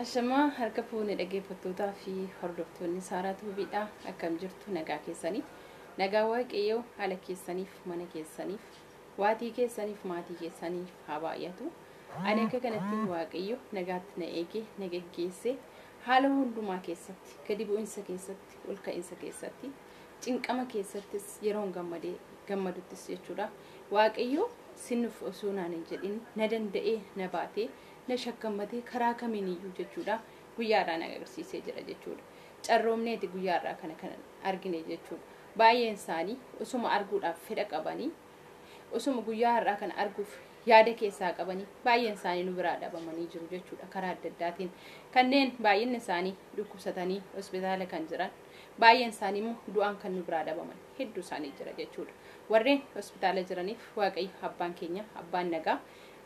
Ashamaa harka fuunee dhaggeeffattootaa fi hordoftoonni Saaraa Tuubiidhaa akkam jirtu nagaa keessanii nagaa waaqayyoo haala keessaniif mana keessaniif waatii keessaniif maatii keessaniif haa baay'atu. Ani akka kanatti waaqayyo nagaatti na eege na geggeesse haala hundumaa keessatti gadi bu'insa keessatti ol ka'insa keessatti cinqama keessattis yeroo gammaduttis jechuudha. Waaqayyo sinuuf osoo naan hin jedhin na danda'ee na baatee na shakkamate karaa kamiiniyyuu jechuudha guyyaadhaan agarsiisee jira jechuudha. Carroomneeti guyyaarraa kana argine jechuudha. Baay'een isaanii osuma arguudhaaf fedha qabanii osuma guyyaarraa kana arguuf yaada keessaa qabanii baay'een isaanii nu biraa dhabamanii jiru jechuudha karaa adda addaatiin. Kanneen baay'een isaanii dhukkubsatanii hospitaala kan jiran baay'een isaanii immoo du'aan kan nu biraa dhabaman hedduu isaanii jira jechuudha. Warreen hospitaala jiraniif waaqayyo abbaan keenya abbaan nagaa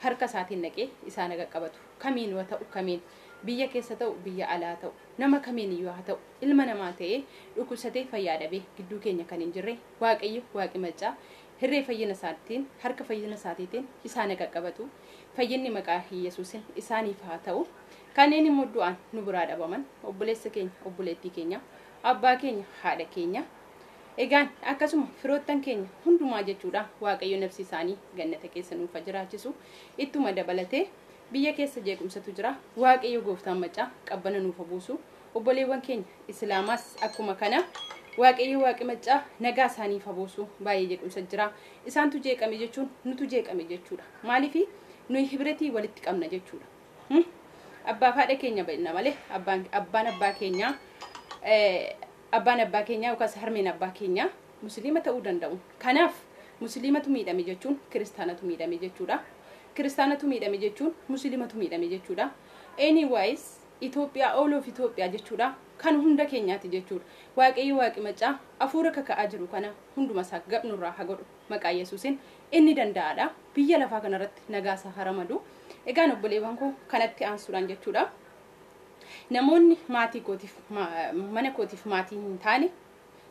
harka isaatiin naqee isaan naga qabatu. Kamiin yoo ta'u kamiin biyya keessa ta'u biyya alaa ta'u nama kamiin iyyuu haa ta'u ilma namaa ta'ee dhukkubsatee fayyaa dhabee gidduu keenya kan hin jirre waaqayyo waaqi maccaa hirree fayyina isaatiin harka fayyina isaatiitiin isaan naga qabatu. Fayyinni maqaa Yesuusin isaaniif haa ta'u. Kanneen immoo du'aan nu biraa dhabaman obboleessa keenya obboleettii keenya abbaa keenya haadha keenya egaan akkasuma firoottan keenya hundumaa jechuudha waaqayyo nafsi isaanii gannata keessa nuuf jiraachisu ittuma dabalatee biyya keessa jeequmsatu jira waaqayyo gooftaan maccaa qabbana nuuf buusu obboleewwan keenya islaamaas akkuma kana waaqayyo waaqi maccaa nagaa isaaniif buusu baay'ee jeequmsa jira isaantu jeeqame jechuun nutu jeeqame jechuudha maaliif nuyi hibritii walitti qabna jechuudha abbaa haadha keenya baay'ina malee abbaan abbaa keenya abbaan abbaa keenya yookaas harmeen abbaa keenya musliima ta'uu danda'u. Kanaaf musliimatu miidhame jechuun kiristaanatu miidhame jechuudha. Kiristaanatu miidhame jechuun musliimatu miidhame jechuudha. Anyways Itoophiyaa all of Itoophiyaa jechuudha. Kan hunda keenyaati jechuudha. Waaqayyo waaqi maccaa afuura kaka'aa jiru kana hunduma isaa gabnurraa haa godhu maqaa Yesuusin inni danda'aadha. Biyya lafaa kanarratti nagaa isaa haramadu. Egaan obboleewwan koo kanatti aansuudhaan jechuudha. Namoonni maatii kootiif mana kootiif maatii hin taane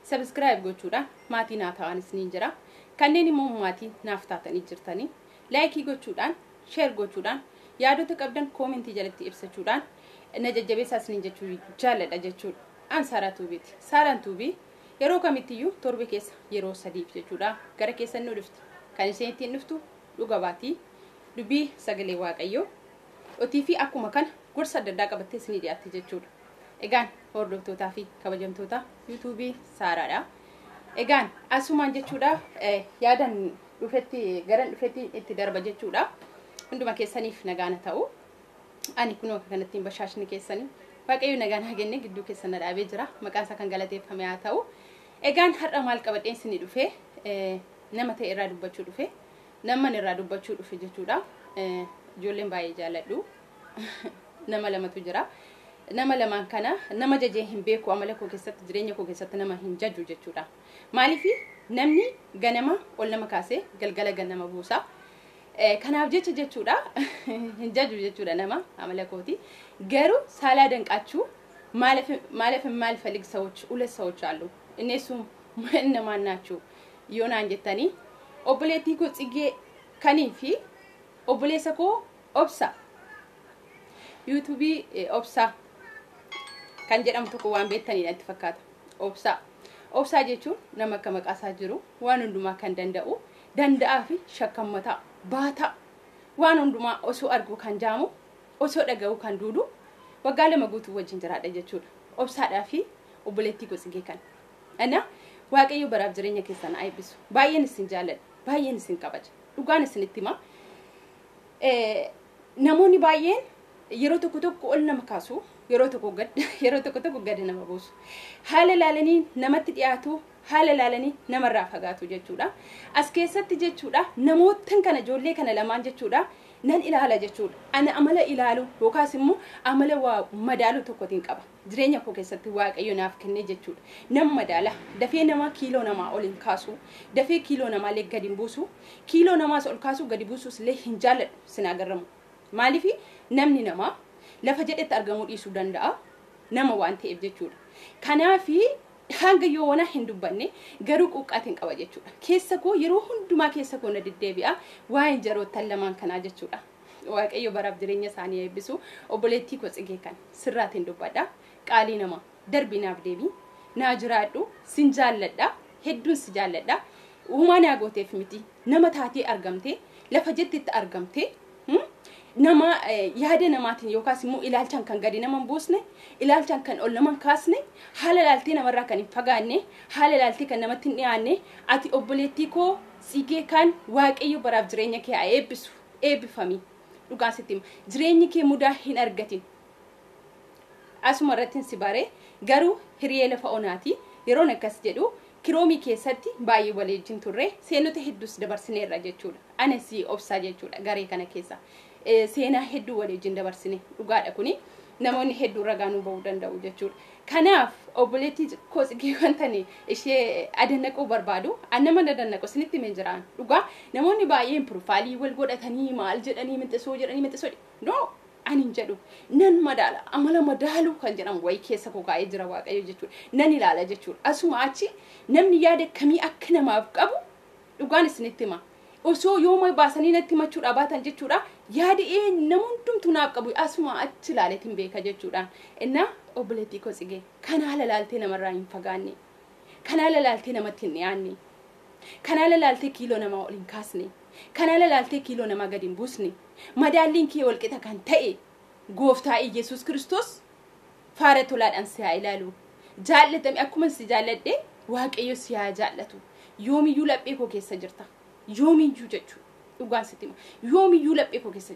subscribe gochuudhaan maatii naa ta'anis ni jira. Kanneen immoo maatii naaf taatanii jirtanii like gochuudhaan share gochuudhaan yaadota qabdan comment jalatti ibsachuudhaan na jajjabeessaas ni jechuu jaalladha jechuudha. An Saaraa Tuubiiti. Saaraan Tuubii yeroo kamittiyyu torbe keessa yeroo sadiif jechuudha gara keessan nu dhufti. Kan isin ittiin dhuftu dhuga baatii dubbii sagalee waaqayyoo otii fi akkuma kana gorsa adda addaa qabattee isin dhiyaatti jechuudha. Egaan hordoftootaa fi kabajamtoota YouTube Saaraadha. Egaan asumaan jechuudha yaadan dhufetti garan dhufetti itti darba jechuudha. Hunduma keessaniif nagaan ta'u. Ani kunoo kanatti bashaashni keessanii waaqayyo nagaan haa kenne gidduu keessan dhaabee jira. Maqaan isaa kan galateeffame haa ta'u. Egaan har'a maal qabadheen isin dhufee nama ta'e irraa dubbachuu dhufee namni irraa dubbachuu dhufe jechuudha. Ijoolleen baay'ee jaalladhu. Nama lamatu jira. Nama lamaan kana nama jajee hin beeku amala koo keessatti jireenya koo keessatti nama hin jaju jechuudha. Maaliif namni ganama ol nama kaasee galgala ganama buusa. Kanaaf jechuudha hin jaju jechuudha nama amala kooti. Garuu saalaa danqaachuu maal ፈልግ ሰዎች ሁለት ሰዎች አሉ እነሱም እነማን ናቸው ዮናን ጀተኒ ኦብሌቲ ኮ ጽጌ ከኒፊ ኦብሌሰ ኮ ኦብሳ YouTube obsa kan jedhamtu ko waan beektanii natti fakkaata. Obsa jechuun nama akka maqaasaa jiru waan hundumaa kan danda'aa fi shakkammataa baata waan hundumaa osoo argu kan jaamu osoo dhaga'u kan duudu waggaa lama guutuu wajjin jiraadha jechuudha. Obsaadhaa fi obboleettii Gosigee kan. Ana waaqayyo baraaf jireenya keessan aybisu. Baay'een isin jaalladha. Baay'een isin kabaja. Dhugaan isinitti hima. Namoonni baay'een yeroo tokko ol nama kaasu yeroo tokko gad nama buusu haala laalanii namatti dhiyaatu haala laalanii namarraa fagaatu jechuudha. As keessatti jechuudha namootan kana ijoollee kana lamaan jechuudha nan ilaala jechuudha. Ana amala ilaalu yookaas immoo amala waa madaalu tokkotiin qaba. Jireenya koo keessatti waaqayyo naaf kenne jechuudha. Nam madaala dafee nama kiiloo namaa ol hin kaasu dafee kiiloo namaa illee gadi hin buusu kiiloo namaas ol kaasu gadi buusus illee hin jaalladhu sin agarramu. Maaliif namni nama lafa jedhetti argamuu dhiisuu danda'a nama waan ta'eef jechuudha. Kanaaf hanga yoo wana hin dubbanne garuu quuqqaatiin qaba jechuudha. Keessa koo yeroo hundumaa keessa koo na deddeebi'a waan jarootan lamaan kanaa jechuudha. waaqayyo baraaf jireenya isaanii eebbisu obboleettii koo Tsigee kan sirraatiin dubbadha qaalii nama darbinaaf deebii naa jiraadhu sin jaalladha hedduun si jaalladha uumaa naa gooteef miti nama taatee argamte lafa jettitti argamte nama yaada namaatiin yookaas immoo ilaalchaan kan gadi nama buusne ilaalchaan kan ol nama kaasne haala laaltee namarraa kan hin fagaanne haala laaltee kan namatti hin dhiyaanne ati obboleettii koo Tsigee kan waaqayyo baraaf jireenya kee haa eebbisu eebbifami dhugaan sitti jireenyi kee mudaa hin argatin asuma irratti si bare garuu hiriyee lafa onaati yeroon akkas jedhu kiroomii keessatti baay'ee waliin turre seenota hedduus dabarsineerra jechuudha anasi obsaa jechuudha garee kana keessa seenaa hedduu waliin dabarsine dhugaadha kuni namoonni hedduu ragaanuu ba'uu danda'u jechuudha kanaaf obboleettii koo Tsigee wantani ishee adannaquu barbaadu annama adannaqu sinitti men jiraan dhugaa namoonni baay'een profailii wal godhatanii maal jedhanii minxisoo no ani jedhu nan madaala amala madaalu kan jedhan way keessa koo kaa'ee jira waaqayyo jechuudha nan ilaala jechuudha asuma achi namni yaada kamii akka namaaf qabu dhugaan isinitti hima osoo yooma baasanii natti machuudha baatan jechuudha yaada nama hundumtuu naaf qabu asuma achi ilaaleetiin beeka jechuudha inna obboleettii koo Tsigee kana haala laaltee namarraa hin fagaanne kana haala laaltee namatti hin dhiyaanne kana haala laaltee kiiloo namaa ol hin kaasne kana haala laaltee kiiloo namaa gadi hin buusne madaalliin kee walqixa kan ta'e gooftaa Yesuus Kiristoos faara tolaadhaan si haa ilaalu jaallatame akkuma si jaalladhe waaqayyo si haa jaallatu yoomiyyuu laphee koo keessa jirta yoomiyyuu jechuudha dhugaan sitti yoomiyyuu laphee koo keessa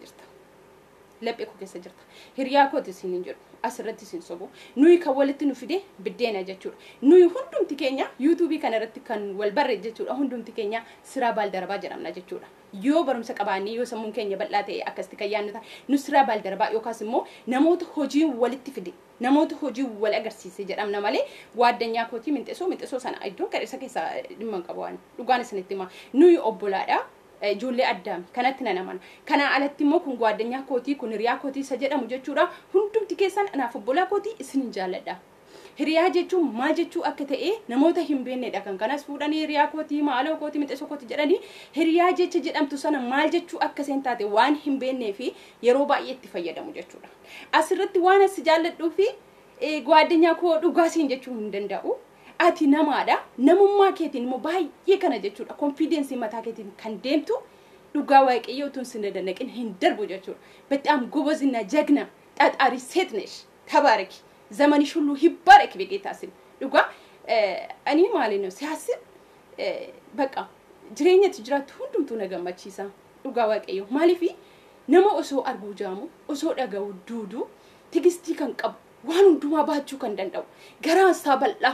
jirta hiriyaa kooti isin hin jedhu asirratti isin sobu nuyi kan walitti nu fide biddeena jechuudha nuyi hundumti keenya yuutuubii kana irratti kan wal barre jechuudha hundumti keenya siraa baaldarabaa jedhamna jechuudha yoo barumsa qabaannee yoo sammuun keenya bal'aa ta'e akkasitti kan yaadnu nu siraa baaldarabaa yookaas immoo namoota hojii walitti fide namoota hojii wal agarsiise jedhamna malee waaddanyaa kootii minxisoo sana iddoo kadhisa keessa dhimma qabu waan dhugaan isinitti hima nuyi obbolaadha ijoollee addaami kanatti nanaman kana alatti immoo kun waaddanyaa kootii kun hiriyaa kootii isa jedhamu jechuudha hundumti keessan anaaf obbolaa kootii isin jaalladha hiriyaa jechuun maal jechuu akka ta'e namoota hin beeknedha kan kanas fuudhanii hiriyaa kootii maaloo kootii minxisoo kootii jedhanii hiriyaa jecha jedhamtu sana maal jechuu akka seen taate waan hin beeknee fi yeroo baay'ee itti fayyadamu jechuudha asirratti waan as jaalladhuu fi waaddanyaa koo dhugaasiin jechuu hin danda'u ati namaadha namummaa keetiin immoo baay'ee kana jechuudha confidence mataa keetiin kan deemtu dhugaa waaqayyo utuun sin dadannaqin hin darbu jechuudha በጣም ጎበዝና ጀግና ጣጣሪ ሴት ነሽ ተባረኪ ዘመንሽ ሁሉ ይባረክ በጌታ ስም dhuጋ እኔ ማለት ነው ሲያስብ በቃ ጅሬኛ ትጅራት ሁንዱምቱ ነገማቺሳ dhuጋ waaqayyo ማለፊ ነሞ ኦሶ አርጉ ጃሙ ኦሶ ደጋው ዱዱ ትግስቲ kan qabu waan hundumaa baachuu kan danda'u garaa isaa bal'aa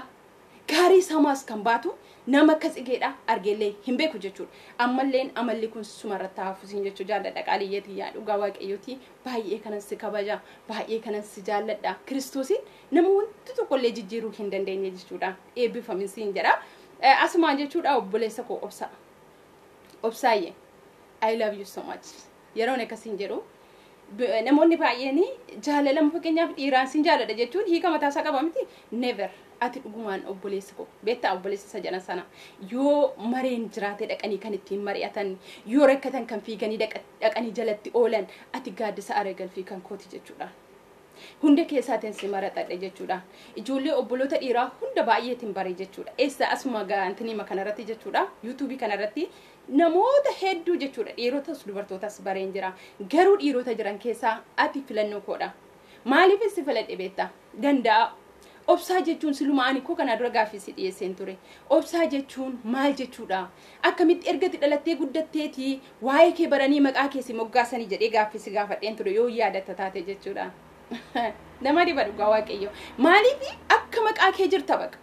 gaarii samaas kan baatu nama akka Tsigeedha argeellee hin beeku jechuudha ammalleen amalli kun sumarratti hafuusin jechuu jaalladha qaaliyyati yaa dhugaa waaqayyooti baay'ee kanan si kabaja baay'ee kanan si jaalladha Kiristoosiin nama wanti tokkollee jijjiiruu hin dandeenye jechuudha eebbifamin siin jedha asumaan jechuudha obboleessa koo obsaayyee I love you so much yeroon akkasiin jedhu namoonni baay'een jaalalama fakkeenyaaf dhiiraan siin jaalladha jechuun hiika mataa isaa qaba miti never ati dhugumaan obboleessa koo beektaa obboleessa isa jedhan sana yoo mareen jiraate dhaqanii kan ittiin mari'atan yoo rakkatan kan fiiganii dhaqanii jalatti oolan ati gaaddisa areegalfii kan kooti jechuudha hunda keessaatiin si maratadha jechuudha ijoollee obboloota dhiiraa hunda baay'eetiin bare jechuudha eessa asuma gaantanii makanarratti jechuudha yuutuubii kanarratti namoota hedduu jechuudha dhiirotas dubartootas bareen jira garuu dhiirota jiran keessaa ati filannoo koodha maaliif si filadhe beektaa danda'a obsaa jechuun silumaani koo kana dura gaaffii dhiyeesseen ture obsaa jechuun maal jechuudha akkamitti ergati dhalattee guddatteeti waa'ee kee baranii maqaa kee si moggaasanii jedhee gaaffii gaafadheen ture yoo yaadatta taate jechuudha nama dhiba dhugaa waaqayyo maaliif akka maqaa kee jirta baqa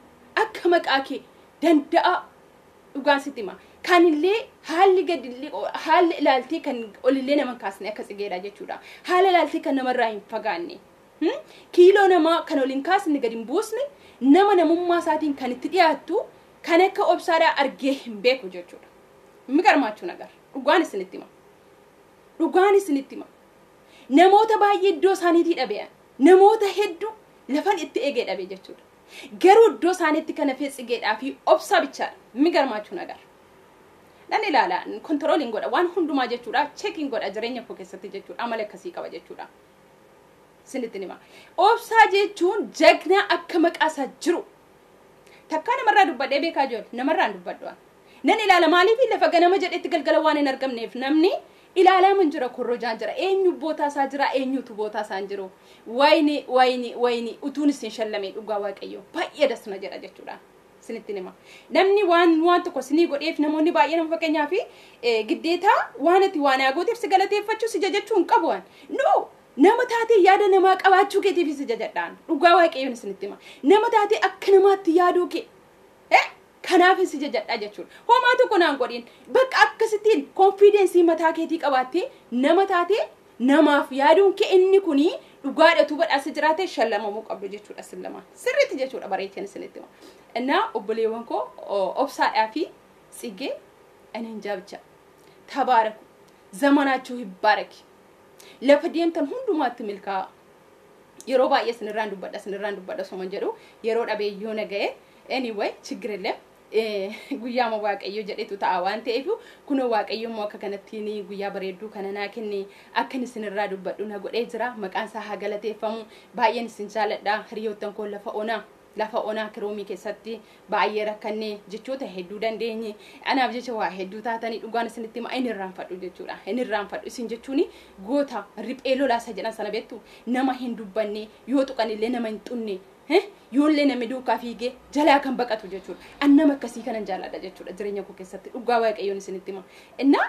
akka maqaa kee danda'a dhugaan sitti hima kanillee haalli gadillee haalli ilaaltee kan olillee nama kaasne akka Tsigeedha jechuudha haala ilaaltee kan namarraa hin fagaanne kiiloo nama kan olin kaasne gadi hin buusne nama namummaa isaatiin kan itti dhiyaattu kan akka obsaadhaa argee hin beeku jechuudha mi garmaachuu nagar dhugaan isinitti hima namoota baay'ee iddoo isaaniitii dhabe namoota hedduu lafan itti eegee dhabe jechuudha garuu iddoo isaaniitti kana Tsigeedhaa fi obsaa bichaadha mi garmaachuu nagar nan ilaala controlling godha waan hundumaa jechuudha checking godha jireenya koo keessatti jechuudha amala akkasii qaba jechuudha sinitti nima obsaa jechuun jagna akka maqaasaa jiru takka namarraa dubbadhee beekaa jiru namarraan dubbadhu nan ilaala maaliif lafa ganama jedhetti galgala waan hin argamneef namni ilaalaa man jira korrojaan jira eenyu bootaa isaa jira eenyutu bootaa isaa jiru wayni utuun isin shallamee dhugaa waaqayyo baay'ee dasna jedha jechuudha sinitti nima namni waan tokko sinii godheef namoonni baay'ee nama fakkeenyaa fi giddeetaa waan ati waan yaagoteef si galateeffachuu si jajachuun qabuwan no nama taatee yaada namaa qabaachuu keetiif si jajadhaan dhugaa waaqayyoon sinitti hima nama taatee akka namaatti yaaduu kee kanaaf si jajadhaa jechuudha homaa tokko naan godhin bakka akkasittiin confidence mataa keetii qabaattee nama taatee namaaf yaaduun kee inni kuni dhugaadhatu badhaas jiraate shallamamuu qabdu jechuudha sillama sirriitti jechuudha bareetiin sinitti እና ኦቦሌወን ኮ ኦብሳዳፊ ጽጌ እኔንጃ ብቻ ተባረኩ ዘመናችሁ ይባረክ ለፈዲየምተን ሁንዱማት ሚልካ የሮ ባየ ስንራንዱ በዳ ሶመንጀሩ የሮ ዳበዩ ነገ anyway ችግር የለም ጉያ መዋቀዩ ጀዴቱ ታዋንቴ ኢፉ ኩኖ ዋቀዩ ሞከ ከነቲኒ ጉያ በሬዱ ከነና ከኒ አከን ስንራዱ በዱ ነጎዴ ዝራ መቃንሳ ሀገለቴፈሙ ባየን ስንጃለዳ ህሪዮተን ኮ lafa ona kiroomi keessatti baay'ee rakkanne jechoota hedduu dandeenye anaaf jecha waa hedduu taatanii dhugaan isinitti ma inni irraanfadhu jechuudha inni irraanfadhu isin jechuuni goota riphee lolaasa jedhan sana beektu nama hin dubbanne yoo tuqan illee nama hin xunne yoollee namni duukaa fiigee jalaa kan baqatu jechuudha annama akkasii kanan jaalladha jechuudha jireenya koo keessatti dhugaa waaqayyoon isinitti ma inna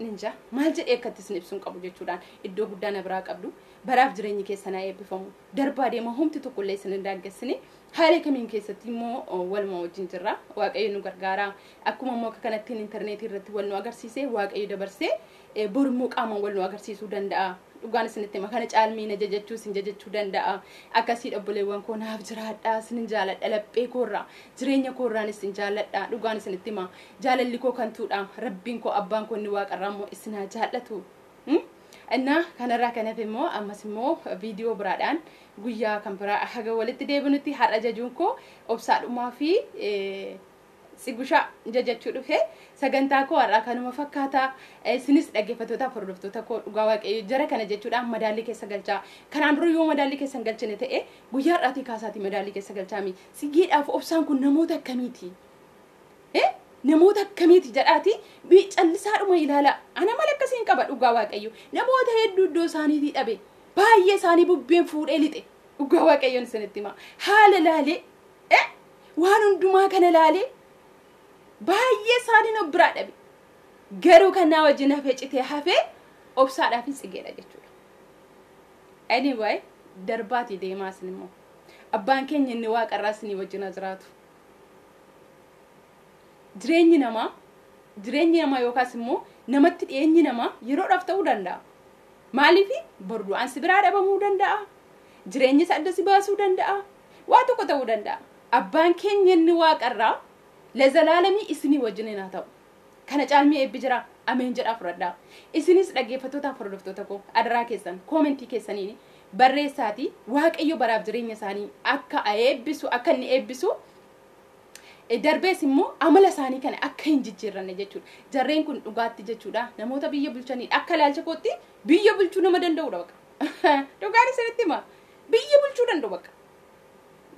ninja maal jedhee akkatti isin ibsuun qabu jechuudhaan iddoo guddaa na biraa qabdu baraaf jireenyi keessanaa eebbifamu darbaa deema humti tokkollee isin daangeessine haala kamiin keessatti immoo waluma wajjin jirra waaqayyo nu gargaara akkuma immoo kanattiin intarneetii irratti wal nu agarsiisee waaqayyo dabarsee borummoo qaama wal nu agarsiisuu danda'a dhugaan isinitti makana caalmii na jajachuu sin jajachuu danda'a akkasii dhabboleewwan koo naaf jiraadha sin jaaladha laphee koorraa jireenya koorraan isin jaaladha dhugaan isinitti ma jaalalli koo kan tuudha rabbiin koo abbaan koo inni waaqarraa immoo isinaa jaallatu እና ከነራ ከነፈሞ አማስሞ ቪዲዮ ብራዳን ጉያ ከምብራ ሀገ ወልት ደብኑቲ ሐረጀጁንኮ ኦብሳዱማ ፊ ሲጉሻ ጀጀቹ ዱፌ ሰገንታኮ አራ ከነመ ፈካታ ሲኒስ ደገፈቶታ ፕሮዳክቶታ ኮ ዱጋዋቀ ጀረ ከነ ጀቹዳ መዳሊ ከሰገልቻ ከናንድሮ ዮ መዳሊ ከሰገልችነ ተኤ ጉያ ራቲ ካሳቲ መዳሊ ከሰገልቻሚ ሲጌዳፍ ኦብሳን ኩ ነሞታ ከሚቲ namoota akkamiiti jedhaati callisaadhuma ilaala ana malakkasiin qaba dhugaa waaqayyo namoota hedduu iddoo isaaniitii dhabe baay'ee isaanii bubbeen fuudhee lixe dhugaa waaqayyoon isinitti hima haala laalee waan hundumaa kana laalee baay'ee isaanii no biraa dhabe garuu kanaa wajjin hafee citee hafee obsaadhaaf tsigeedha jechuudha anyway darbaati deemaa isin immoo abbaan keenya inni waaqarraa isinii wajjin jiraatu jireenyi nama yookaas immoo namatti dhiyeenyi nama yeroodhaaf ta'uu danda'a maaliif bordu'aan si biraa dhabamuu danda'a jireenyi isa adda si baasuu danda'a waa tokko ta'uu danda'a abbaan keenya inni waaqarraa lezalaalamii isinii wajjin haa ta'u kana caalmii eebbi jira ameen jedhaa fudhadhaa isinis dhaggeeffattootaaf hordoftoota koo adaraa keessan koomentii keessaniin barreessaati waaqayyo baraaf jireenya isaanii akka eebbisu akka inni eebbisu darbees immoo amala isaanii kana akka hin jijjiirranne jechuudha jarreen kun dhugaatti jechuudha namoota biyya bulchanii akka laalcha kootti biyya bulchuu nama danda'uudha baqa dhugaan isinitti hima biyya bulchuu danda'u baqa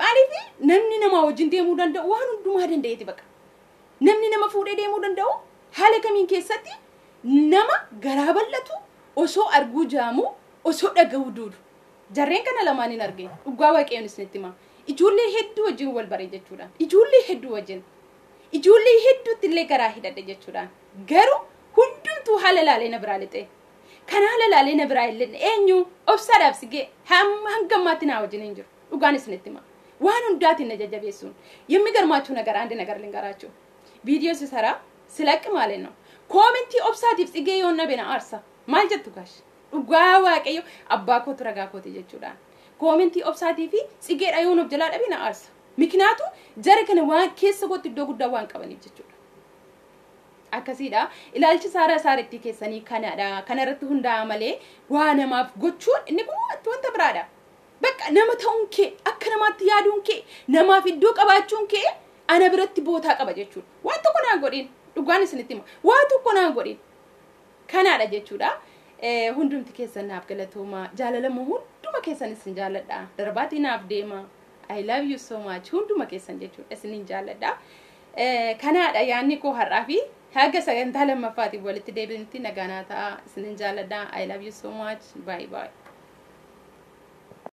maaliif namni nama wajjin deemuu danda'u waan hundumaa danda'eeti baqa namni nama fuudhee deemuu danda'u haala kamiin keessatti nama garaa bal'atu osoo arguu jaamu osoo dhaga'uu duudu jarreen kana lamaan hin argine dhugaa waaqayyoon isinitti hima ijoollee hedduu wajjin wal baree jechuudha ijoollee hedduu wajjin ijoollee hedduutti illee garaa hidhadhe jechuudha garuu hundumtuu haala laalee na biraa lixe kana haala laalee na biraa illee eenyu obsaadhaaf sigee hangammaatti naa wajjin hin jiru dhugaan isinitti hima waan hundaatiin na jajjabeessuun የሚገርማችሁ ነገር አንድ ነገር ልንገራችሁ ቪዲዮ ሲሰራ ስለቅ ማለት ነው ኮሜንቲ obsaatiif sigee yoon na bena arsa maal jettu gash dhugaa waaqayyo abbaa kootu ragaa kooti jechuudha ኮሜንቲ ኦብሳቲ ፊ ጽጌዳ የሆነ ኦብጀላ ደቢና አርስ ምክንያቱ ጀረ ከነ ዋን ኬስ ጎት ዶ ጉዳ ዋን ቀበኒ ጀቹዳ አከሲዳ ኢላልቺ ሳረቲ ኬሰኒ ከናዳ ከነረት ሁንዳ ማሌ ዋነማፍ ጎቹን እንኩ ወንተ ብራዳ በቃ ነመተውንኬ አከነማት ያዱንኬ ነማፍ ዶ ቀባቹንኬ አነ ብረት ቦታ ቀባ ጀቹ ዋንተ ኮና ጎዲን dhugaan isinitti hima waa tokko naan godhin kanaadha jechuudha hundumti keessan naaf galatooma jaalalamoo hunduma keessan isin jaalladha darbaatii naaf deema I love you so much hunduma keessan jechuudha isinin jaalladha kanaadha yaanni koo har'aa fi haga sagantaa lammaffaatiif walitti deebinutti nagaanaa ta'a isinin jaalladha I love you so much bye bye